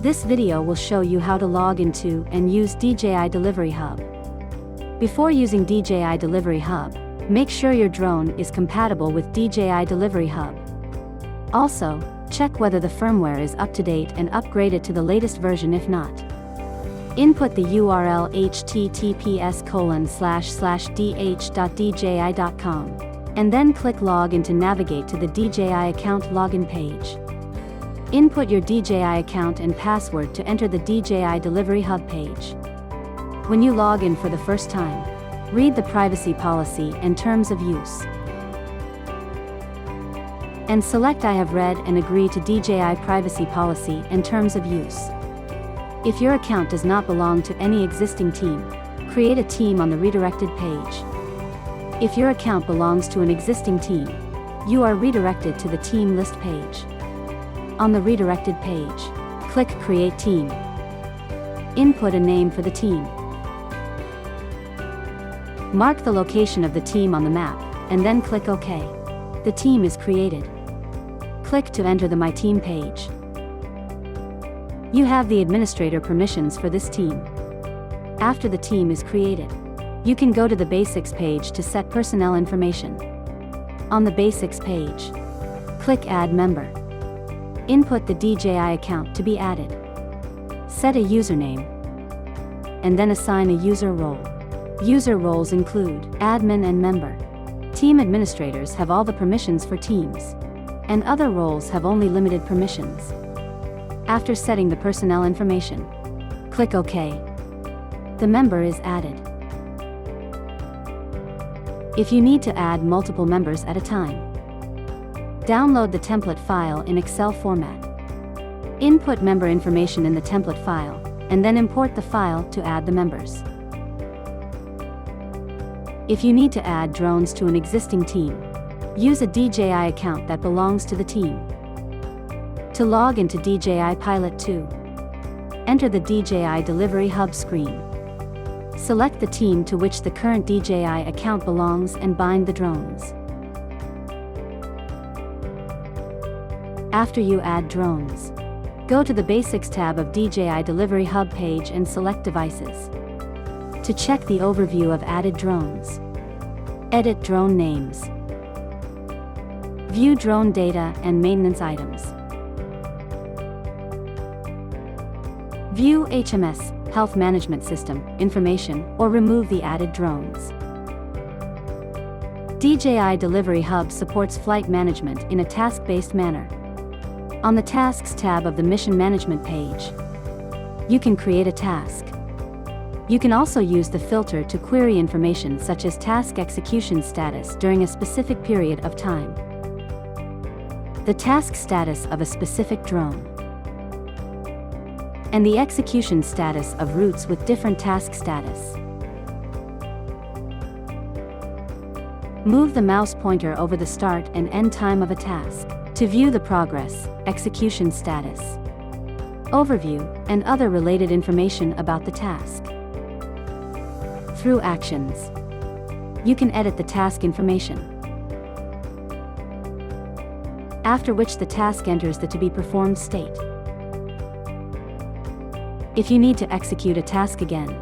This video will show you how to log into and use DJI Delivery Hub. Before using DJI Delivery Hub, make sure your drone is compatible with DJI Delivery Hub. Also, check whether the firmware is up to date and upgraded to the latest version. If not, input the URL https://dh.dji.com, and then click Login to navigate to the DJI account login page. Input your DJI account and password to enter the DJI Delivery Hub page. When you log in for the first time, read the privacy policy and terms of use, and select I have read and agree to DJI privacy policy and terms of use. If your account does not belong to any existing team, create a team on the redirected page. If your account belongs to an existing team, you are redirected to the team list page. On the redirected page, click Create Team. Input a name for the team. Mark the location of the team on the map, and then click OK. The team is created. Click to enter the My Team page. You have the administrator permissions for this team. After the team is created, you can go to the Basics page to set personnel information. On the Basics page, click Add Member. Input the DJI account to be added. Set a username, and then assign a user role. User roles include admin and member. Team administrators have all the permissions for teams, and other roles have only limited permissions. After setting the personnel information, click OK. The member is added. If you need to add multiple members at a time, download the template file in Excel format. Input member information in the template file, and then import the file to add the members. If you need to add drones to an existing team, use a DJI account that belongs to the team. To log into DJI Pilot 2, enter the DJI Delivery Hub screen. Select the team to which the current DJI account belongs and bind the drones. After you add drones, go to the Basics tab of DJI Delivery Hub page and select Devices. To check the overview of added drones, edit drone names, view drone data and maintenance items, view HMS, Health Management System, information, or remove the added drones. DJI Delivery Hub supports flight management in a task-based manner. On the Tasks tab of the Mission Management page, you can create a task. You can also use the filter to query information such as task execution status during a specific period of time, the task status of a specific drone, and the execution status of routes with different task status. Move the mouse pointer over the start and end time of a task to view the progress, execution status, overview, and other related information about the task. Through Actions, you can edit the task information, after which the task enters the to be performed state. If you need to execute a task again,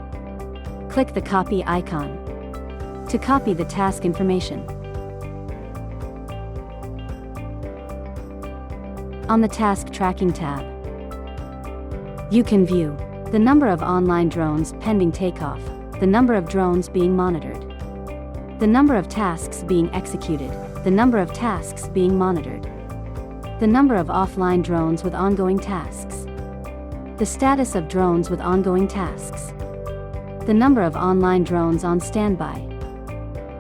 click the copy icon to copy the task information. On the Task Tracking tab, you can view the number of online drones pending takeoff, the number of drones being monitored, the number of tasks being executed, the number of tasks being monitored, the number of offline drones with ongoing tasks, the status of drones with ongoing tasks, the number of online drones on standby,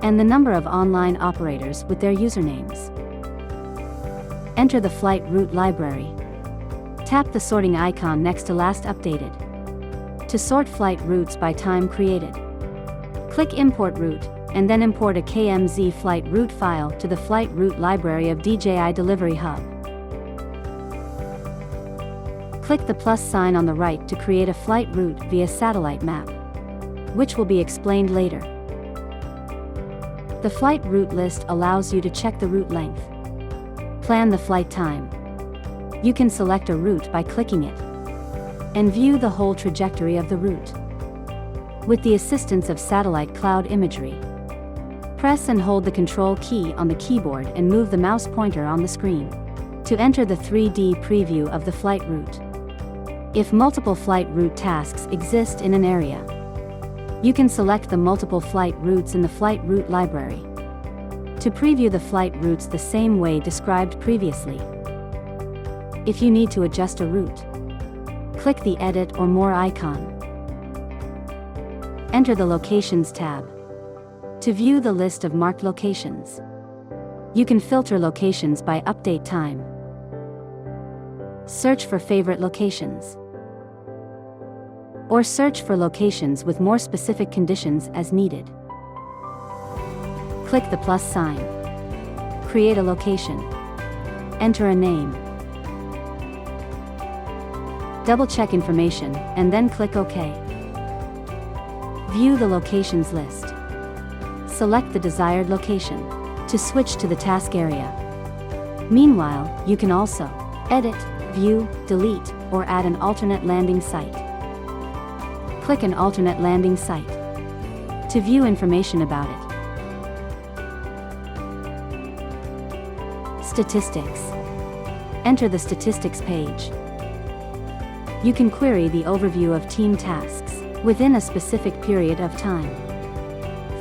and the number of online operators with their usernames. Enter the flight route library. Tap the sorting icon next to last updated to sort flight routes by time created. Click Import Route, and then import a KMZ flight route file to the flight route library of DJI Delivery Hub. Click the plus sign on the right to create a flight route via satellite map, which will be explained later. The flight route list allows you to check the route length. Plan the flight time. You can select a route by clicking it. and view the whole trajectory of the route. With the assistance of satellite cloud imagery, press and hold the Control key on the keyboard and move the mouse pointer on the screen to enter the 3D preview of the flight route. If multiple flight route tasks exist in an area, you can select the multiple flight routes in the flight route library to preview the flight routes the same way described previously. If you need to adjust a route, click the Edit or More icon. Enter the Locations tab to view the list of marked locations. You can filter locations by update time, search for favorite locations, or search for locations with more specific conditions as needed. Click the plus sign, create a location, enter a name, double-check information, and then click OK. View the locations list. Select the desired location to switch to the task area. Meanwhile, you can also edit, view, delete, or add an alternate landing site. Click an alternate landing site to view information about it. Statistics. Enter the statistics page. You can query the overview of team tasks within a specific period of time.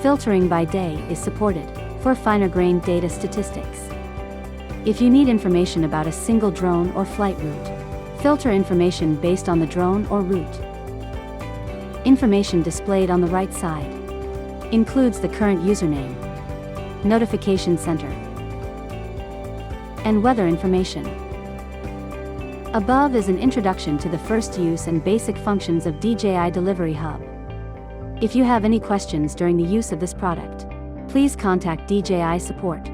Filtering by day is supported for finer-grained data statistics. If you need information about a single drone or flight route, filter information based on the drone or route. Information displayed on the right side includes the current username, notification center, and weather information. Above is an introduction to the first use and basic functions of DJI Delivery Hub. If you have any questions during the use of this product, please contact DJI support.